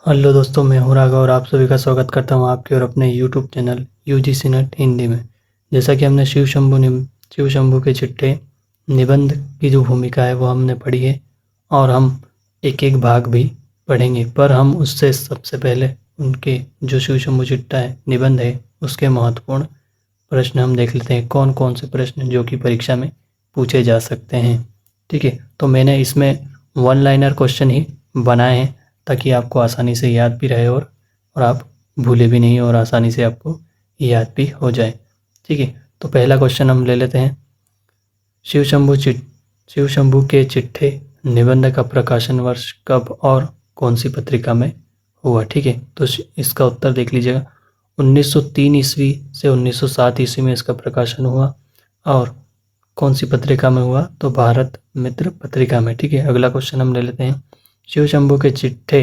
Hello दोस्तों, मैं हूं राघव और आप सभी का स्वागत करता हूं आपके और अपने YouTube channel UGC net Hindi में। जैसा कि हमने शिव शंभू के चिट्ठे निबंध की जो भूमिका है वो हमने पढ़ी है और हम एक एक भाग भी पढ़ेंगे, पर हम उससे सबसे पहले उनके जो शिव शंभू चिट्ठा है निबंध है उसके महत्वपूर्ण प्रश्न हम देख लेते हैं। कौन कौन से प्रश्न जो कि परीक्षा में पूछे जा सकते हैं। ठीक है, तो मैंने इसमें वन लाइनर क्वेश्चन ही बनाए हैं ताकि आपको आसानी से याद भी रहे और आप भूले भी नहीं और आसानी से आपको याद भी हो जाए। ठीक है, तो पहला क्वेश्चन हम ले लेते हैं। शिव शंभू के चिट्ठे निबंध का प्रकाशन वर्ष कब और कौन सी पत्रिका में हुआ। ठीक है, तो इसका उत्तर देख लीजिएगा। 1903 ईस्वी से 1907 ईस्वी में इसका प्रकाशन हुआ और कौन सी पत्रिका में हुआ, तो भारत मित्र पत्रिका में। ठीक है, अगला क्वेश्चन हम ले लेते हैं। शिव शंभू के चिट्ठे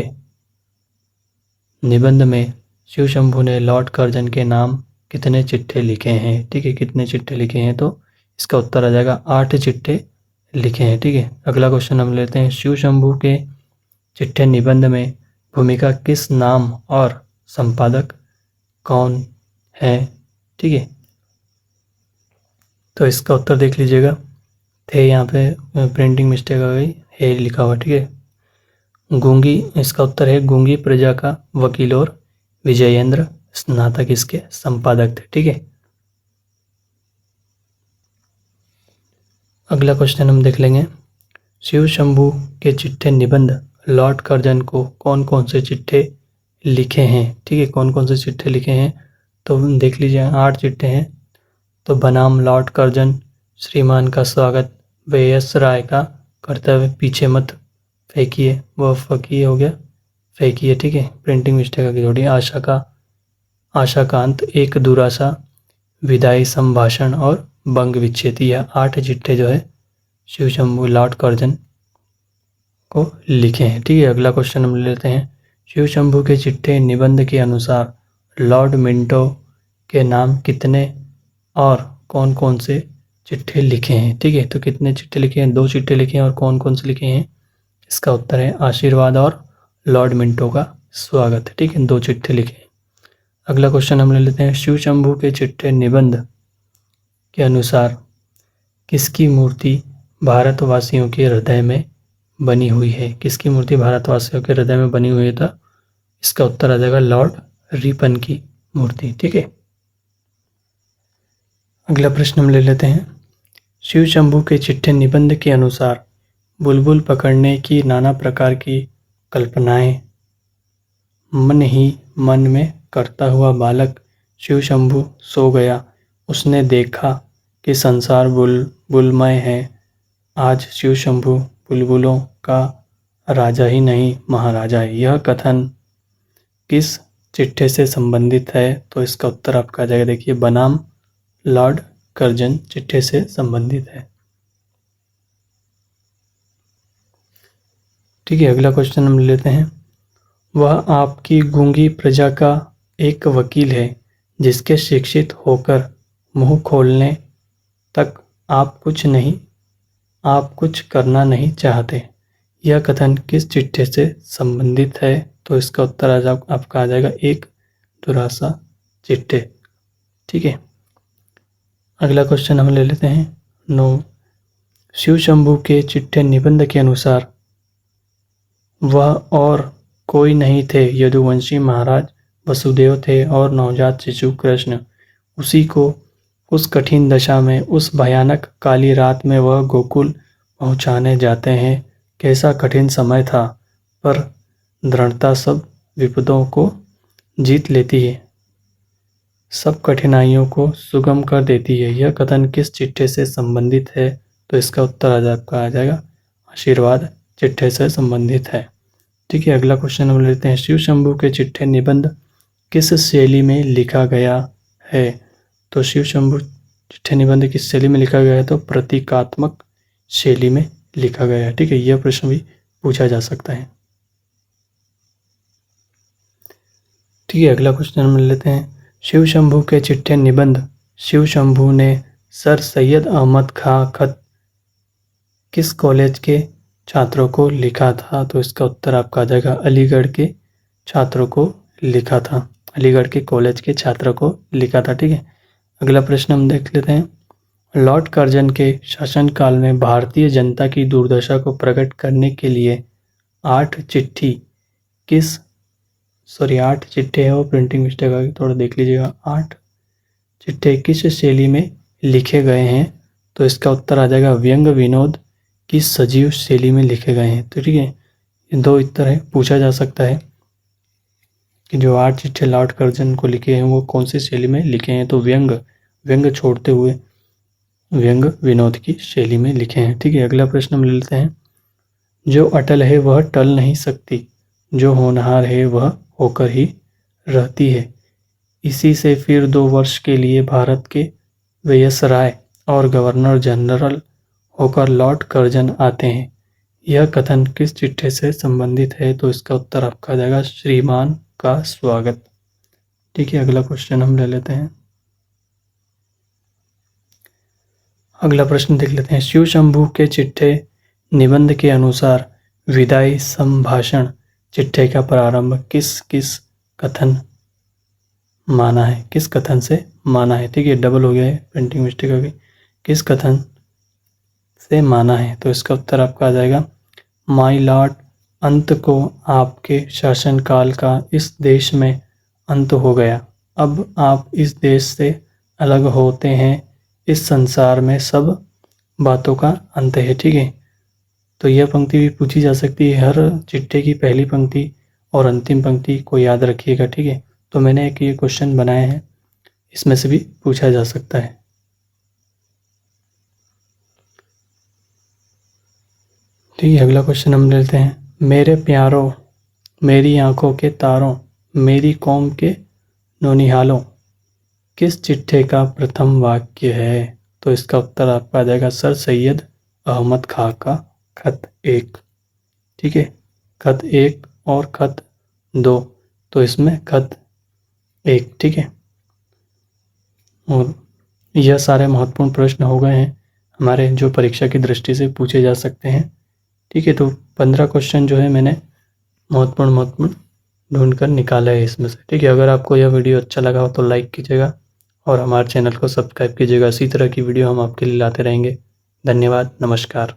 निबंध में शिव शंभू ने लॉर्ड कर्जन के नाम कितने चिट्ठे लिखे हैं। ठीक है, कितने चिट्ठे लिखे हैं, तो इसका उत्तर आ जाएगा 8 चिट्ठे लिखे हैं। ठीक है, अगला क्वेश्चन हम लेते हैं। शिव शंभू के चिट्ठे निबंध में भूमिका किस नाम और संपादक कौन है। ठीक है, तो इसका उत्तर देख लीजिएगा। थे यहाँ पे प्रिंटिंग मिस्टेक आ गई, है लिखा हुआ। ठीक है, गूंगी, इसका उत्तर है गूंगी प्रजा का वकील और विजयेंद्र स्नातक इसके संपादक थे। ठीक है, अगला क्वेश्चन हम देख लेंगे। शिव शंभू के चिट्ठे निबंध लॉर्ड कर्जन को कौन कौन से चिट्ठे लिखे हैं। ठीक है, कौन कौन से चिट्ठे लिखे हैं, तो देख लीजिए 8 चिट्ठे हैं। तो बनाम लॉर्ड कर्जन, श्रीमान का स्वागत, वेएस राय का कर्तव्य, पीछे मत फेंकिए, वह फकीय हो गया फेंकिए। ठीक है, प्रिंटिंग मिस्टेक आ गई थोड़ी। आशा का अंत, एक दुरासा, विदाई संभाषण और बंग विच्छेद। यह 8 चिट्ठे जो है शिव शंभू लॉर्ड कर्जन को लिखे हैं। ठीक है, अगला क्वेश्चन हम ले लेते हैं। शिव शंभू के चिट्ठे निबंध के अनुसार लॉर्ड मिंटो के नाम कितने और कौन कौन से चिट्ठे लिखे हैं। ठीक है, तो कितने चिट्ठे लिखे हैं, 2 चिट्ठे लिखे हैं और कौन कौन से लिखे हैं, इसका उत्तर है आशीर्वाद और लॉर्ड मिंटो का स्वागत। ठीक है, 2 चिट्ठे लिखे हैं। अगला क्वेश्चन हम ले लेते हैं। शिव शंभू के चिट्ठे निबंध के अनुसार किसकी मूर्ति भारतवासियों के हृदय में बनी हुई है। किसकी मूर्ति भारतवासियों के हृदय में बनी हुई है, था इसका उत्तर आ जाएगा लॉर्ड रिपन की मूर्ति। ठीक है, अगला प्रश्न हम ले लेते हैं। शिव शंभू के चिट्ठे निबंध के अनुसार बुलबुल पकड़ने की नाना प्रकार की कल्पनाएं मन ही मन में करता हुआ बालक शिव शंभू सो गया। उसने देखा कि संसार बुलबुलमय है। आज शिव शंभू बुलबुलों का राजा ही नहीं महाराजा है। यह कथन किस चिट्ठे से संबंधित है, तो इसका उत्तर आपका आ जाएगा। देखिए, बनाम लॉर्ड कर्जन चिट्ठे से संबंधित है। ठीक है, अगला क्वेश्चन हम लेते हैं। वह आपकी गूंगी प्रजा का एक वकील है जिसके शिक्षित होकर मुंह खोलने तक आप कुछ करना नहीं चाहते। यह कथन किस चिट्ठे से संबंधित है, तो इसका उत्तर आपका आ जाएगा एक दुरासा चिट्ठे। ठीक है, अगला क्वेश्चन हम ले लेते हैं। 9, शिव शंभू के चिट्ठे निबंध के अनुसार वह और कोई नहीं थे, यदुवंशी महाराज वसुदेव थे और नवजात शिशु कृष्ण। उसी को उस कठिन दशा में, उस भयानक काली रात में वह गोकुल पहुंचाने जाते हैं। कैसा कठिन समय था, पर दृढ़ता सब विपदों को जीत लेती है, सब कठिनाइयों को सुगम कर देती है। यह कथन किस चिट्ठे से संबंधित है, तो इसका उत्तर आपका आ जाएगा आशीर्वाद चिट्ठे से संबंधित है। ठीक है, अगला क्वेश्चन हम लेते हैं। शिव शंभू के चिट्ठे निबंध किस शैली में लिखा गया है, तो शिव शंभू चिट्ठे निबंध किस शैली में लिखा गया है, तो प्रतीकात्मक शैली में लिखा गया है। ठीक है, यह प्रश्न भी पूछा जा सकता है। ठीक है, अगला क्वेश्चन हम लेते हैं। शिव शंभू के चिट्ठे निबंध शिव शंभू ने सर सैयद अहमद खां खत किस कॉलेज के छात्रों को लिखा था, तो इसका उत्तर आपका आ जाएगा अलीगढ़ के छात्रों को लिखा था, अलीगढ़ के कॉलेज के छात्रों को लिखा था। ठीक है, अगला प्रश्न हम देख लेते हैं। लॉर्ड कर्जन के शासनकाल में भारतीय जनता की दुर्दशा को प्रकट करने के लिए 8 चिट्ठी है, वो प्रिंटिंग मिस्टेक आ गई, थोड़ा देख लीजिएगा। 8 चिट्ठे किस शैली में लिखे गए हैं? तो इसका उत्तर आ जाएगा व्यंग विनोद की सजीव शैली में लिखे गए हैं। तो ठीक है, ये 2 उत्तर है, पूछा जा सकता है कि जो 8 चिट्ठे लॉर्ड कर्जन को लिखे हैं वो कौन सी शैली में लिखे हैं? तो व्यंग छोड़ते हुए व्यंग विनोद की शैली में लिखे हैं। ठीक है, अगला प्रश्न हम ले लेते हैं। जो अटल है वह टल नहीं सकती, जो होनहार है वह होकर ही रहती है। इसी से फिर 2 वर्ष के लिए भारत के वायसराय और गवर्नर जनरल होकर लॉर्ड कर्जन आते हैं। यह कथन किस चिट्ठे से संबंधित है? तो इसका उत्तर आपका आ जाएगा श्रीमान का स्वागत। ठीक है, अगला क्वेश्चन हम ले लेते हैं। अगला प्रश्न देख लेते हैं। शिव शंभू के चिट्ठे निबंध के अनुसार विदाई संभाषण चिट्ठे का प्रारंभ किस कथन माना है? किस कथन से माना है? ठीक है, डबल हो गया है, प्रिंटिंग मिस्टेक हो गई। किस कथन से माना है? तो इसका उत्तर आपका आ जाएगा माय लॉर्ड, अंत को आपके शासनकाल का इस देश में अंत हो गया। अब आप इस देश से अलग होते हैं, इस संसार में सब बातों का अंत है। ठीक है, तो यह पंक्ति भी पूछी जा सकती है। हर चिट्ठे की पहली पंक्ति और अंतिम पंक्ति को याद रखिएगा। ठीक है, तो मैंने एक ये क्वेश्चन बनाए हैं, इसमें से भी पूछा जा सकता है। ठीक है, अगला क्वेश्चन हम लेते हैं। मेरे प्यारों, मेरी आंखों के तारों, मेरी कौम के नौनिहालों, किस चिट्ठे का प्रथम वाक्य है? तो इसका उत्तर आपका आ जाएगा सर सैयद अहमद खां का खत 1। ठीक है, खत 1 और खत 2, तो इसमें खत 1। ठीक है, और यह सारे महत्वपूर्ण प्रश्न हो गए हैं हमारे, जो परीक्षा की दृष्टि से पूछे जा सकते हैं। ठीक है, तो 15 क्वेश्चन जो है मैंने महत्वपूर्ण ढूंढ कर निकाला है इसमें से। ठीक है, अगर आपको यह वीडियो अच्छा लगा हो तो लाइक कीजिएगा और हमारे चैनल को सब्सक्राइब कीजिएगा। इसी तरह की वीडियो हम आपके लिए लाते रहेंगे। धन्यवाद, नमस्कार।